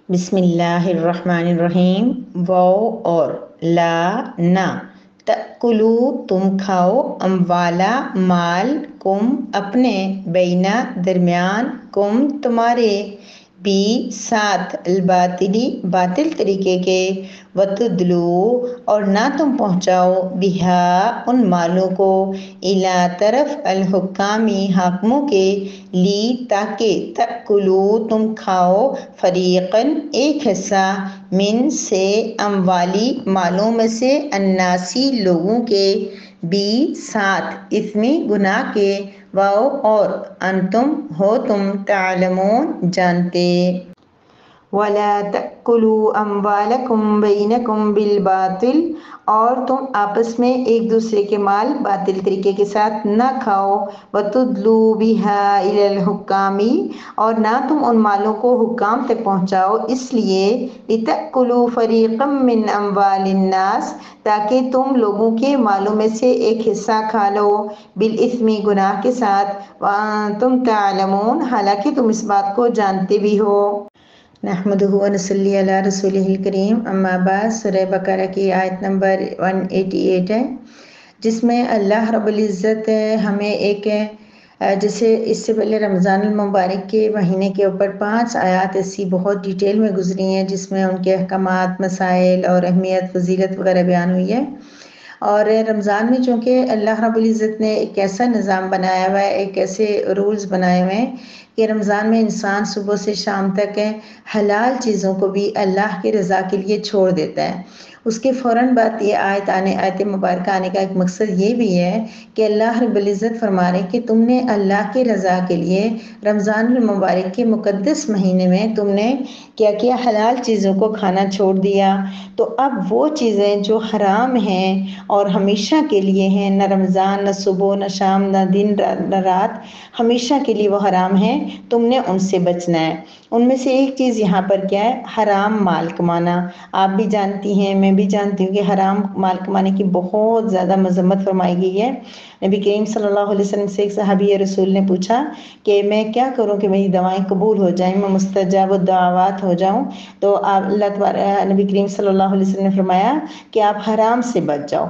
بسم اللہ الرحمن الرحیم. واو اور لا نا. تأکلو تم کھاؤ، اموالا مال، کم اپنے، بینا درمیان، کم تمہارے، بی ساتھ، الباطلی باطل طریقے کے، وتدلو اور نہ تم پہنچاؤ، بہا ان مالوں کو، الا طرف، الحکامی حاکموں کے، لی تاکہ، تأکلو تم کھاؤ، فریقاً ایک حصہ، من سے اموالی مالوں میں سے، الناسی لوگوں کے، بی ساتھ، اثمی گناہ کے، واو اور انتم ہو تم، تعلمون جانتے. وَلَا تَأْكُلُوا أَمْوَالَكُمْ بَيْنَكُمْ بِالْبَاطِلِ اور تم آپس میں ایک دوسرے کے مال باطل طریقے کے ساتھ نہ کھاؤ، وَتُدْلُوا بِهَا إِلَى الْحُكَّامِ اور نہ تم ان مالوں کو حکام تک پہنچاؤ، اس لیے لِتَأْكُلُوا فَرِيقًا مِّنْ أَمْوَالِ النَّاسِ تاکہ تم لوگوں کے مالوں میں سے ایک حصہ کھا لو، بالإثم گناہ کے ساتھ، وَأَنْتُمْ تَعْلَمُونَ حالانکہ تم اس بات کو جانتے بھی ہو. نحمدہ و نصلی علی رسولہ الکریم. اما بعد، سورہ بقرہ کی آیت نمبر 188 ہے، جس میں اللہ رب العزت ہمیں ایک جیسے اس سے پہلے رمضان المبارک کے مہینے کے اوپر 5 آیات ایسی بہت ڈیٹیل میں گزری ہیں، جس میں ان کے احکامات، مسائل اور اہمیت، فضیلت وغیرہ بیان ہوئی ہے. اور رمضان میں چونکہ اللہ رب العزت نے ایک ایسا نظام بنایا ہوا ہے، ایک ایسے رولز بنائے ہوئے ہیں کہ رمضان میں انسان صبح سے شام تک حلال چیزوں کو بھی اللہ کی رضا کے لیے چھوڑ دیتا ہے. اس کے فوراً بعد یہ آیت مبارکہ آنے کا ایک مقصد یہ بھی ہے کہ اللہ رب العزت فرما رہے کہ تم نے اللہ کی رضا کے لیے رمضان المبارک کے مقدس مہینے میں تم نے کیا کیا، حلال چیزوں کو کھانا چھوڑ دیا. تو اب وہ چیزیں جو حرام ہیں اور ہمیشہ کے لیے ہیں، نہ رمضان، نہ صبح، نہ شام، نہ دن، نہ رات، ہمیشہ کے لیے وہ حرام ہیں، تم نے ان سے بچنا ہے. ان میں سے ایک چیز یہاں پر کیا ہے، حرام مال کمانا. آپ بھی جانتی ہیں، میں بھی جانتی ہوں کہ حرام مال کمانے کی بہت زیادہ مذمت فرمائی گئی ہے. نبی کریم صلی اللہ علیہ وسلم سے ایک صحابی رسول نے پوچھا کہ میں کیا کروں کہ میری دعائیں قبول ہو جائیں، میں مستجاب الدعوات ہو جاؤں. تو اللہ تبارک نبی کریم صلی اللہ علیہ وسلم نے فرمایا کہ آپ حرام سے بچ جاؤ.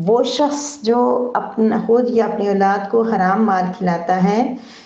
وہ شخص جو خود یا اپنی اولاد کو حرام مال کھلاتا ہے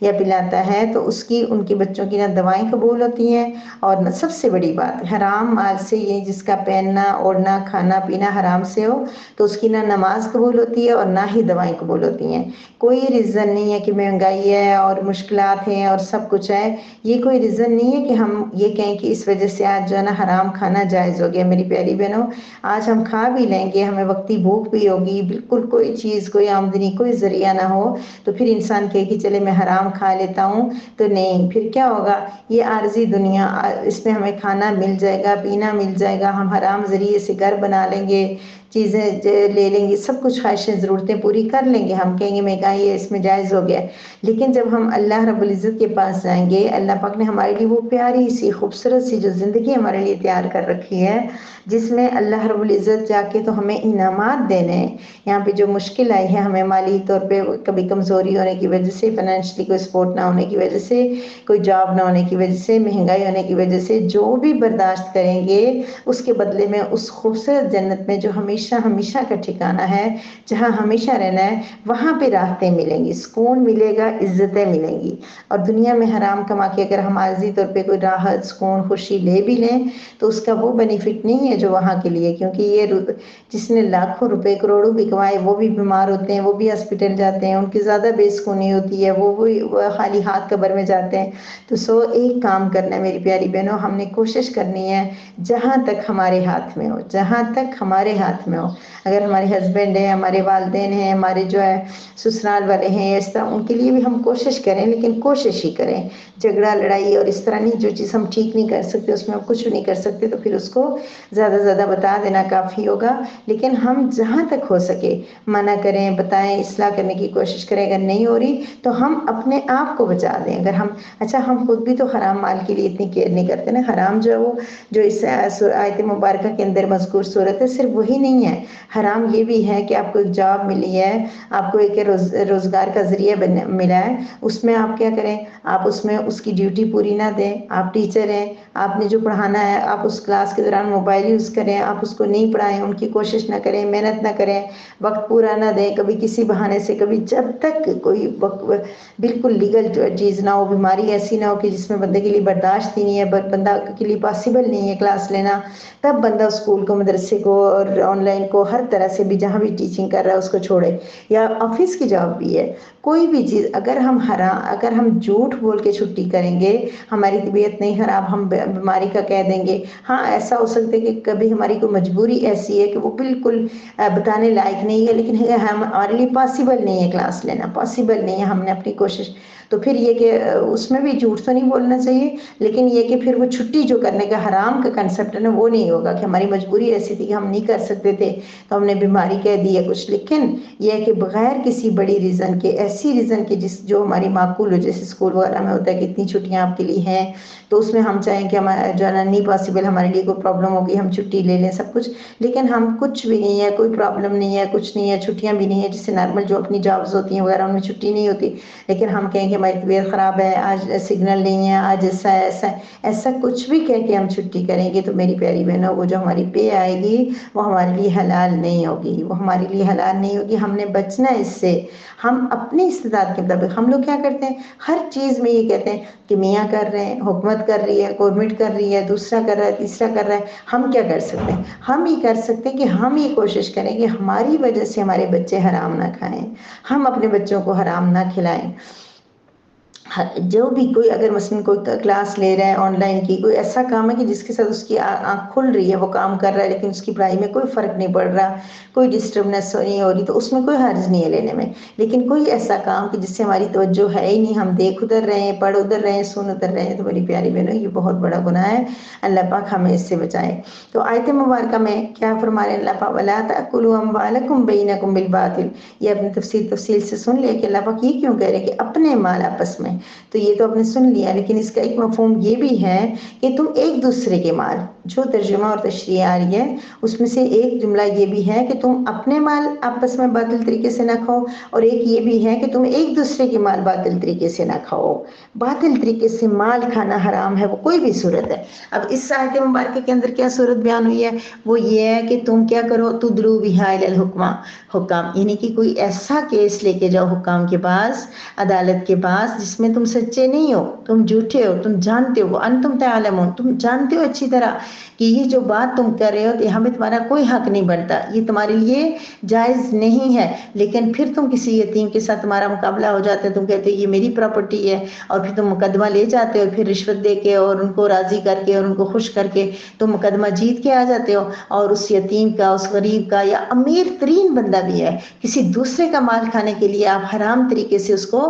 یا پلاتا ہے، تو اس کی، ان کے بچوں کی نہ دعائیں قبول ہوتی ہیں، اور نہ سب سے بڑی بات، حرام مال سے یہ جس کا پہننا اوڑھنا کھانا پینا حرام سے ہو تو اس کی نہ نماز قبول ہوتی ہے اور نہ ہی دعائیں قبول ہوتی ہیں. کوئی ریزن نہیں ہے کہ مہنگائی ہے اور مشکلات ہیں اور سب کچھ ہے، یہ کوئی ریزن نہیں ہے کہ ہم یہ کہیں کہ اس وجہ سے آج جو ہے نا حرام کھانا جائز ہو گیا. میری پیاری بہنوں، آج ہم کھا بھی لیں گے، ہمیں وقتی بھوک بھی ہوگی، بالکل کوئی چیز، کوئی آمدنی، کوئی ذریعہ نہ ہو، تو پھر انسان کہے کہ چلے میں حرام کھا لیتا ہوں، تو نہیں، پھر کیا ہوگا، یہ عارضی دنیا، اس میں ہمیں کھانا مل جائے گا، پینا مل جائے گا، ہم حرام ذریعے سے گھر بنا لیں گے، چیزیں لے لیں گے، سب کچھ خواہشیں ضرورتیں پوری کر لیں گے، ہم کہیں گے مہنگائی ہے اس میں جائز ہو گیا. لیکن جب ہم اللہ رب العزت کے پاس جائیں گے، اللہ پاک نے ہمارے لیے وہ پیاری سی خوبصورت سی جو زندگی ہمارے لیے تیار کر رکھی ہے، جس میں اللہ رب العزت جا کے تو ہمیں انعامات دینے ہیں. یہاں پہ جو مشکل آئی ہے ہمیں مالی طور پہ، کبھی کمزوری ہونے کی وجہ سے، فائنینشلی کوئی سپورٹ نہ ہونے کی وجہ سے، کوئی جاب نہ ہونے کی وجہ سے، مہنگائی ہونے کی وجہ سے، جو بھی برداشت کریں گے اس کے بدلے میں اس خوبصورت جنت میں جو ہمیشہ ہمیشہ کا ٹھکانہ ہے، جہاں ہمیشہ رہنا ہے، وہاں پہ راحتیں ملیں گی، سکون ملے گا، عزتیں ملیں گی. اور دنیا میں حرام کما کے اگر ہم عارضی طور پہ کوئی راحت، سکون، خوشی لے بھی لیں تو اس کا وہ بینیفٹ نہیں ہے جو وہاں کے لیے، کیونکہ یہ جس نے لاکھوں روپے کروڑوں بھی کمائے وہ بھی بیمار ہوتے ہیں، وہ بھی ہاسپٹل جاتے ہیں، ان کی زیادہ بے سکونی ہوتی ہے، وہ خالی ہاتھ قبر میں جاتے ہیں. تو ایک کام کرنا ہے میری پیاری بہنوں، ہم نے کوشش کرنی ہے جہاں تک ہمارے ہاتھ میں ہو، جہاں تک ہمارے ہاتھ میں ہو، اگر ہمارے ہسبینڈ ہیں، ہمارے والدین ہیں، ہمارے جو ہے سسرال والے ہیں، اس طرح ان کے لیے بھی ہم کوشش کریں، لیکن کوشش ہی کریں. جھگڑا لڑائی اور اس طرح نہیں، جو چیز ہم ٹھیک نہیں کر سکتے اس میں ہم کچھ نہیں کر سکتے، تو پھر اس کو زیادہ زیادہ بتا دینا کافی ہوگا. لیکن ہم جہاں تک ہو سکے منع کریں، بتائیں، اصلاح کرنے کی کوشش کریں. اگر نہیں ہو رہی تو ہم اپنے آپ کو بچا دیں. اگر ہم خود بھی تو حرام مال کے لیے اتنی کیئر نہیں کرتے نا. حرام جو ہے وہ جو اس آیت مبارکہ کے اندر مذکور صورت ہے، صرف وہی نہیں ہے. حرام یہ بھی ہے کہ آپ کو ایک جاب ملی ہے، آپ کو ایک روزگار کا ذریعہ ملا ہے، اس میں آپ کیا کریں، آپ اس میں اس کی ڈیوٹی پوری نہ دیں. آپ ٹیچر ہیں، آپ نے جو پڑھانا ہے آپ اس کلاس کے دوران موبائل یوز کریں، آپ اس کو نہیں پڑھائیں، ان کی کوشش نہ کریں، محنت نہ کریں، وقت پورا نہ دیں کبھی کسی بہانے سے، کبھی جب تک کوئی بالکل لیگل چیز نہ ہو، بیماری ایسی نہ ہو کہ جس میں بندے کے لیے برداشت ہی نہیں ہے، بندہ کے لیے پاسبل نہیں ہے کلاس لینا، تب بندہ اسکول کو، مدرسے کو اور آن لائن کو ہر طرح سے بھی جہاں بھی ٹیچنگ کر رہا ہے اس کو چھوڑے، یا آفس کی جاب بھی ہے، کوئی بھی چیز اگر ہم جھوٹ بول کے چھٹی کریں گے، ہماری طبیعت نہیں خراب، ہم بیماری کا کہہ دیں گے، ہاں ایسا ہو سکتا ہے کہ کبھی ہماری کوئی مجبوری ایسی ہے کہ وہ بالکل بتانے لائق نہیں ہے، لیکن ہمارے لیے پاسبل نہیں ہے کلاس لینا، پاسبل نہیں ہے، ہم نے اپنی کوشش، تو پھر یہ کہ اس میں بھی جھوٹ تو نہیں بولنا چاہیے، لیکن یہ کہ پھر وہ چھٹی جو کرنے کا حرام کا کنسپٹ ہے نا وہ نہیں ہوگا کہ ہماری مجبوری ایسی تھی کہ ہم نہیں کر سکتے تھے تو ہم نے بیماری کہہ دی ہے کچھ، لیکن یہ ہے کہ بغیر کسی بڑی ریزن کے، ایسی ریزن کے جو ہماری معقول ہو، جیسے اسکول وغیرہ میں ہوتا ہے کہ اتنی چھٹیاں آپ کے لیے ہیں تو اس میں ہم چاہیں کہ ہمارا جو ہے نا نہیں پاسبل، ہمارے لیے کوئی پرابلم ہوگی ہم چھٹی لے لیں سب کچھ، لیکن ہم کچھ بھی نہیں ہے، کوئی پرابلم نہیں ہے، کچھ نہیں ہے، چھٹیاں بھی نہیں ہے، جس سے نارمل جو اپنی جابز ہوتی ہیں وغیرہ ان میں چھٹی نہیں ہوتی، لیکن ہم کہیں کہ ہماری طبیعت خراب ہے، آج سگنل نہیں ہے، آج ایسا ہے ایسا ہے، ایسا کچھ بھی کہہ کے ہم چھٹی کریں گے تو میری پیاری بہنوں وہ جو ہماری پے آئے گی وہ ہمارے لیے حلال نہیں ہوگی، وہ ہمارے لیے حلال نہیں ہوگی، ہم نے بچنا اس سے، ہم اپنی استطاعت کے مطابق، ہم لوگ کیا کرتے ہیں ہر چیز میں یہ کہتے ہیں کہ میاں کر رہے ہیں، حکومت کر رہی ہے، گورنمنٹ کر رہی ہے، دوسرا کر رہا ہے، تیسرا کر رہا ہے، ہم کیا کر سکتے ہیں؟ ہم یہ کر سکتے ہیں کہ ہم یہ کوشش کریں کہ ہماری وجہ سے ہمارے بچے حرام نہ کھائیں، ہم اپنے بچوں کو حرام نہ کھلائیں، جو بھی کوئی اگر مثلاً کوئی کلاس لے رہا ہے آن لائن کی، کوئی ایسا کام ہے کہ جس کے ساتھ اس کی آنکھ کھل رہی ہے، وہ کام کر رہا ہے لیکن اس کی پڑھائی میں کوئی فرق نہیں پڑ رہا، کوئی ڈسٹربنس نہیں ہو رہی، تو اس میں کوئی حرج نہیں ہے لینے میں، لیکن کوئی ایسا کام کہ جس سے ہماری توجہ ہے ہی نہیں، ہم دیکھ ادھر رہے ہیں، پڑھ ادھر رہے ہیں، سن ادھر رہے ہیں، تو میری پیاری بہنوں یہ بہت بڑا گناہ ہے، اللہ پاک ہمیں اس سے بچائے۔ تو آیت مبارکہ میں کیا فرما رہے ہیں اللہ پاک؟ وَلَا تَأْكُلُوا أَمْوَالَكُمْ بَيْنَكُمْ بِالْبَاطِلِ، یہ اپنی تفصیل سے سن لیا کہ اللہ پاک یہ کیوں کہہ رہے کہ اپنے مال آپس میں، تو یہ تو آپ نے سن لیا، لیکن اس کا ایک مفہوم یہ بھی ہے کہ تم ایک دوسرے کے مال، جو ترجمہ اور تشریح آ رہی ہے اس میں سے ایک جملہ یہ بھی ہے کہ تم اپنے مال آپس میں باطل طریقے سے نہ کھاؤ، اور ایک یہ بھی ہے کہ تم ایک دوسرے کے مال باطل طریقے سے نہ کھاؤ، باطل طریقے سے مال کھانا حرام ہے، وہ کوئی بھی صورت ہے۔ اب اس آیت مبارکہ کے اندر کیا صورت بیان ہوئی ہے؟ وہ یہ ہے کہ تم کیا کرو، تدلو بہا الی الحکماء، حکام، یعنی کہ کوئی ایسا کیس لے کے جاؤ حکام کے پاس، عدالت کے پاس، جس میں تم سچے نہیں ہو، تم جھوٹے ہو، تم جانتے ہو، انتم تعلمون، تم جانتے ہو اچھی طرح کہ یہ جو بات تم کر رہے ہو یہاں پہ تمہارا کوئی حق نہیں بنتا، یہ تمہارے لیے جائز نہیں ہے، لیکن پھر تم کسی یتیم کے ساتھ تمہارا مقابلہ ہو جاتا ہے، تم کہتے ہو یہ میری پراپرٹی ہے، اور پھر تم مقدمہ لے جاتے ہو، پھر رشوت دے کے اور ان کو راضی کر کے اور ان کو خوش کر کے تم مقدمہ جیت کے آ جاتے ہو، اور اس یتیم کا، اس غریب کا، یا امیر ترین بندہ بھی ہے، کسی دوسرے کا مال کھانے کے لیے آپ حرام طریقے سے اس کو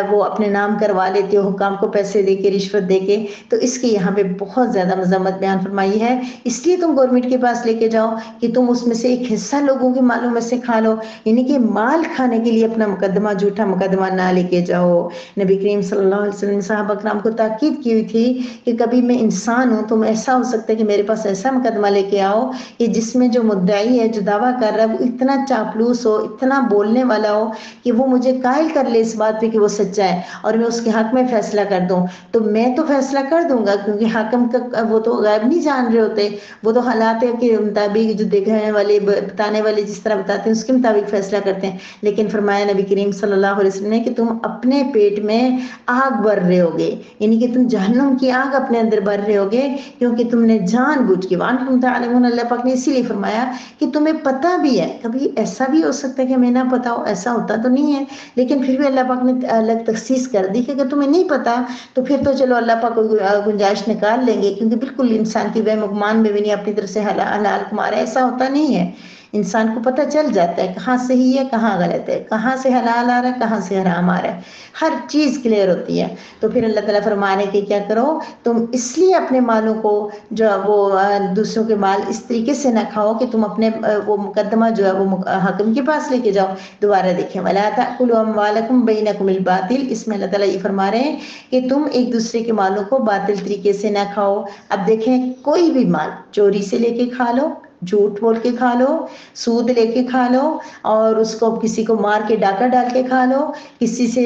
وہ اپنے نام کروا لیتے ہو، حکام کو پیسے دے کے، رشوت دے کے، تو اس کی یہاں پہ بہت زیادہ مذمت بیان فرمائی ہے، اس لیے تم گورنمنٹ کے پاس لے کے جاؤ کہ تم اس میں سے ایک حصہ لوگوں کے مالوں میں سے کھا لو، یعنی کہ مال کھانے کے لیے اپنا مقدمہ، جھوٹا مقدمہ نہ لے کے جاؤ۔ نبی کریم صلی اللہ علیہ وسلم نے صحابہ کرام کو تاکید کی ہوئی تھی کہ کبھی میں انسان ہوں، تو ایسا ہو سکتا ہے کہ میرے پاس ایسا مقدمہ لے کے آؤ کہ جس میں جو مدعی ہے، جو دعویٰ کر رہا ہے، وہ اتنا چاپلوس ہو، اتنا بولنے والا ہو کہ وہ مجھے قائل کر لے اس بات پہ کہ وہ سچا ہے، اور میں اس کے حق میں فیصلہ کر دوں، تو میں تو فیصلہ کر دوں گا، کیونکہ حاکم کا وہ تو غیب نہیں جان رہے ہوتے، وہ تو حالات کے مطابق، جو دیکھنے والے، بتانے والے جس طرح بتاتے ہیں اس کے مطابق فیصلہ کرتے ہیں، لیکن فرمایا نبی کریم صلی اللہ علیہ وسلم نے کہ تم اپنے پیٹ میں آگ بھر رہے ہوگے، یعنی کہ تم جہنم کی آگ اپنے اندر بھر رہے ہوگے، کیونکہ تم نے جان بوجھ کے، وانتم تعلمون، اللہ پاک نے اسی لیے فرمایا کہ تمہیں پتہ بھی ہے، کبھی ایسا بھی ہو سکتا ہے کہ ہمیں نہ پتا ہو، ایسا ہوتا تو نہیں ہے، لیکن پھر بھی اللہ پاک نے الگ تخصیص کر دی کہ اگر تمہیں نہیں پتا تو پھر تو چلو اللہ پاک گنجائش نکال لیں گے، کیونکہ بالکل انسان کی وہم و گمان میں بھی نہیں اپنی طرف سے حلال کمارا، ایسا ہوتا نہیں ہے، انسان کو پتہ چل جاتا ہے کہاں صحیح ہے کہاں غلط ہے، کہاں سے حلال آ رہا ہے کہاں سے حرام آ رہا ہے، ہر چیز کلیئر ہوتی ہے۔ تو پھر اللہ تعالیٰ فرمانے کہ کیا کرو، تم اس لیے اپنے مالوں کو، جو وہ دوسروں کے مال اس طریقے سے نہ کھاؤ کہ تم اپنے وہ مقدمہ جو ہے وہ حاکم کے پاس لے کے جاؤ۔ دوبارہ دیکھیں، وَلَا تَأْكُلُوا أَمْوَالَكُمْ بَيْنَكُمْ بِالْبَاطِلِ، اس میں اللہ تعالیٰ یہ فرما رہے ہیں کہ تم ایک دوسرے کے مالوں کو باطل طریقے سے نہ کھاؤ۔ اب دیکھیں، کوئی بھی مال چوری سے لے کے کھا لو، جھوٹ بول کے کھا لو، سود لے کے کھا لو، اور اس کو کسی کو مار کے ڈاکہ ڈال کے کھا لو، کسی سے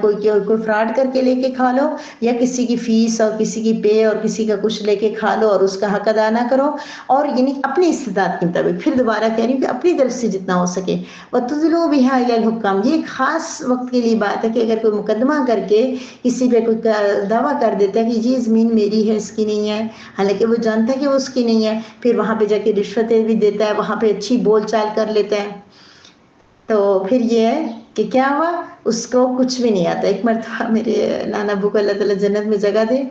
کوئی فراڈ کر کے لے کے کھا لو، یا کسی کی فیس اور کسی کی پے اور کسی کا کچھ لے کے کھا لو اور اس کا حق ادا نہ کرو، اور یعنی اپنی استطاعت کے مطابق، پھر دوبارہ کہہ رہی ہوں کہ اپنی طرف سے جتنا ہو سکے، وَتُدْلُوا بِهَا إِلَى الْحُكَّامِ، یہ خاص وقت کے لیے بات ہے کہ اگر کوئی مقدمہ کر کے کسی پہ کوئی دعویٰ کر دیتا ہے کہ یہ زمین میری ہے، اس کی نہیں ہے، حالانکہ وہ جانتا ہے کہ وہ اس کی نہیں ہے، پھر وہاں پہ جا کے رشوتیں بھی دیتا ہے، وہاں پہ اچھی بول چال کر لیتا ہے، تو پھر یہ ہے کہ کیا ہوا، اس کو کچھ بھی نہیں آتا۔ ایک مرتبہ میرے نانا ابو کو اللہ تعالیٰ جنت میں جگہ دے،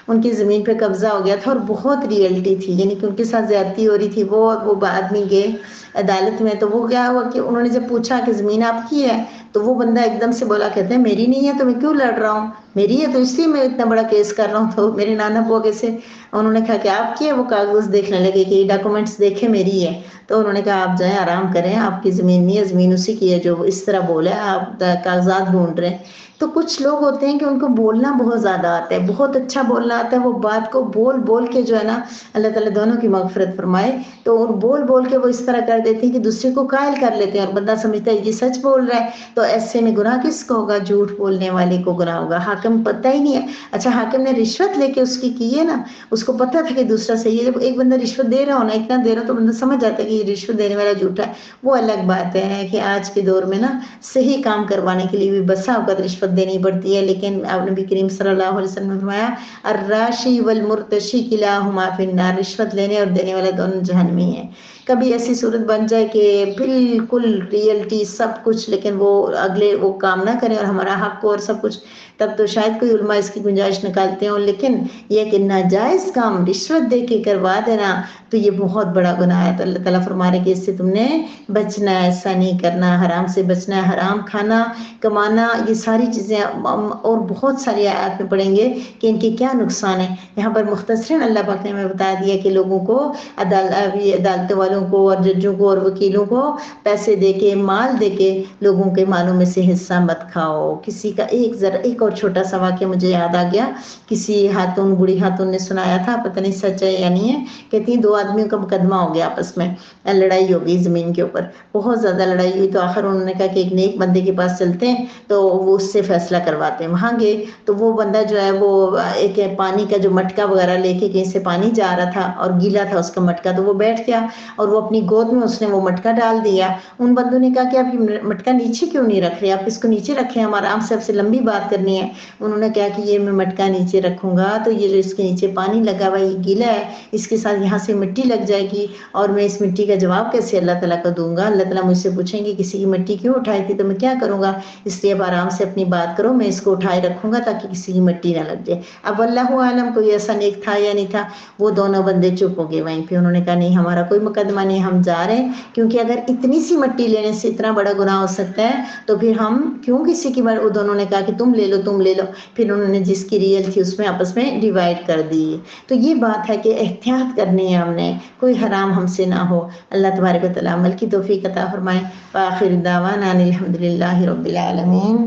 ان کی زمین پہ قبضہ ہو گیا تھا اور بہت ریئلٹی تھی، یعنی کہ ان کے ساتھ زیادتی ہو رہی تھی، وہ آدمی گئے عدالت میں، تو وہ کیا ہوا کہ انہوں نے جب پوچھا کہ زمین آپ کی ہے، تو وہ بندہ ایک دم سے بولا، کہتے ہیں میری نہیں ہے تو میں کیوں لڑ رہا ہوں، میری ہے تو اس لیے میں اتنا بڑا کیس کر رہا ہوں۔ تو میرے نانا ابو کیسے، انہوں نے کہا کہ آپ کی ہے، وہ کاغذ دیکھنے لگے کہ یہ ڈاکومنٹس دیکھے میری ہے، تو انہوں نے کہا آپ جائیں آرام کریں، آپ کی زمین نہیں ہے، زمین اسی کی ہے جو اس طرح بولا ہے، آپ کاغذات ڈھونڈ رہے ہیں۔ تو کچھ لوگ ہوتے ہیں کہ ان کو بولنا بہت زیادہ آتا ہے، بہت اچھا بولنا آتا ہے، وہ بات کو بول بول کے جو ہے نا، اللہ تعالیٰ دونوں کی مغفرت فرمائے، تو بول بول کے وہ اس طرح کر دیتے ہیں کہ دوسرے کو قائل کر لیتے ہیں، اور بندہ سمجھتا ہے یہ سچ بول رہا ہے، تو ایسے میں گناہ کس کو ہوگا؟ جھوٹ بولنے والے کو گناہ ہوگا۔ حاکم پتہ ہی نہیں ہے، اچھا حاکم نے رشوت لے کے اس کی ہے نا، اس کو پتہ تھا کہ دوسرا صحیح ہے، جب ایک بندہ رشوت دے رہا ہونا، اتنا دے رہا، تو بندہ سمجھ جاتا ہے کہ یہ رشوت دینے والا جھوٹا ہے۔ وہ الگ بات ہے کہ آج کے دور میں نا صحیح کام کروانے کے لیے بھی بسا اوقات رشوت دینی پڑتی ہے، لیکن نبی کریم صلی اللہ علیہ وسلم نے فرمایا الراشی والمرتشی کلاہما فی النار، رشوت لینے اور دینے والا دونوں جہنمی ہیں۔ کبھی ایسی صورت بن جائے کہ بالکل ریئلٹی سب کچھ، لیکن وہ اگلے وہ کام نہ کریں اور ہمارا حق اور سب کچھ، تب تو شاید کوئی علماء اس کی گنجائش نکالتے ہوں، لیکن یہ کہ ناجائز کام رشوت دے کے کروا دینا تو یہ بہت بڑا گناہ ہے۔ تو اللہ تعالیٰ فرما رہے کہ اس سے تم نے بچنا ہے، ایسا نہیں کرنا، حرام سے بچنا ہے، حرام کھانا کمانا، یہ ساری چیزیں اور بہت ساری آیات میں پڑھیں گے کہ ان کے کیا نقصان ہیں۔ یہاں پر مختصراً اللہ پاک نے ہمیں بتا دیا کہ لوگوں کو عدالت والوں کو اور ججوں کو اور وکیلوں کو پیسے دے کے، مال دے کے لوگوں کے مالوں میں سے حصہ مت کھاؤ۔ کسی کا ایک اور چھوٹا سا واقعہ مجھے یاد آ گیا، کسی خاتون، بوڑھی خاتون نے سنایا تھا، پتہ نہیں سچ ہے یا نہیں ہے، کہتی ہیں دو آدمیوں کا مقدمہ ہو گیا، آپس میں لڑائی ہو گئی زمین کے اوپر، بہت زیادہ لڑائی ہوئی، تو آخر انہوں نے کہا کہ ایک نیک بندے کے پاس چلتے ہیں تو وہ اس سے فیصلہ کرواتے ہیں۔ وہاں گئے تو وہ بندہ جو ہے وہ ایک پانی کا جو مٹکا وغیرہ لے کے، کہیں سے پانی جا رہا تھا اور گیلا تھا اس کا مٹکا، تو وہ بیٹھ گیا اور وہ اپنی گود میں اس نے وہ مٹکا ڈال دیا۔ ان بندوں نے کہا کہ آپ یہ مٹکا نیچے کیوں نہیں رکھ رہے، آپ اس کو نیچے رکھیں، ہم آرام سے آپ سے لمبی بات کرنی ہے۔ انہوں نے کہا کہ یہ میں مٹکا نیچے رکھوں گا تو یہ جو اس کے نیچے پانی لگا ہوا یہ گیلا ہے، اس کے ساتھ یہاں سے مٹی لگ جائے گی، اور میں اس مٹی کا جواب کیسے اللہ تعالیٰ کو دوں گا؟ اللہ تعالیٰ مجھ سے پوچھیں گے کسی کی مٹی کیوں اٹھائی تھی، تو میں کیا کروں گا؟ اس لیے اب آرام سے اپنی بات کرو، میں اس کو اٹھائے رکھوں گا تاکہ کسی کی مٹی نہ لگ جائے۔ اب اللہ عالم کوئی ایسا نیک تھا یا نہیں تھا، وہ دونوں بندے چپ ہو گئے وہیں پہ۔ انہوں نے کہا نہیں ہمارا کوئی مقدمہ نہیں، ہم جا رہے ہیں، کیونکہ اگر اتنی سی مٹی لینے سے اتنا بڑا گناہ ہو سکتا ہے تو پھر ہم کیوں کسی کی وہ دونوں نے کہا کہ تم لے لو تم لے لو، پھر انہوں نے جس کی ریئل تھی اس میں آپس میں ڈیوائڈ کر دی۔ تو یہ بات ہے کہ احتیاط کرنی ہے ہم نے، کوئی حرام ہم سے نہ ہو۔ اللہ تبارک و تعالیٰ عمل کی توفیق عطا فرمائے۔ وآخر دعوانا ان الحمد للہ رب العالمین۔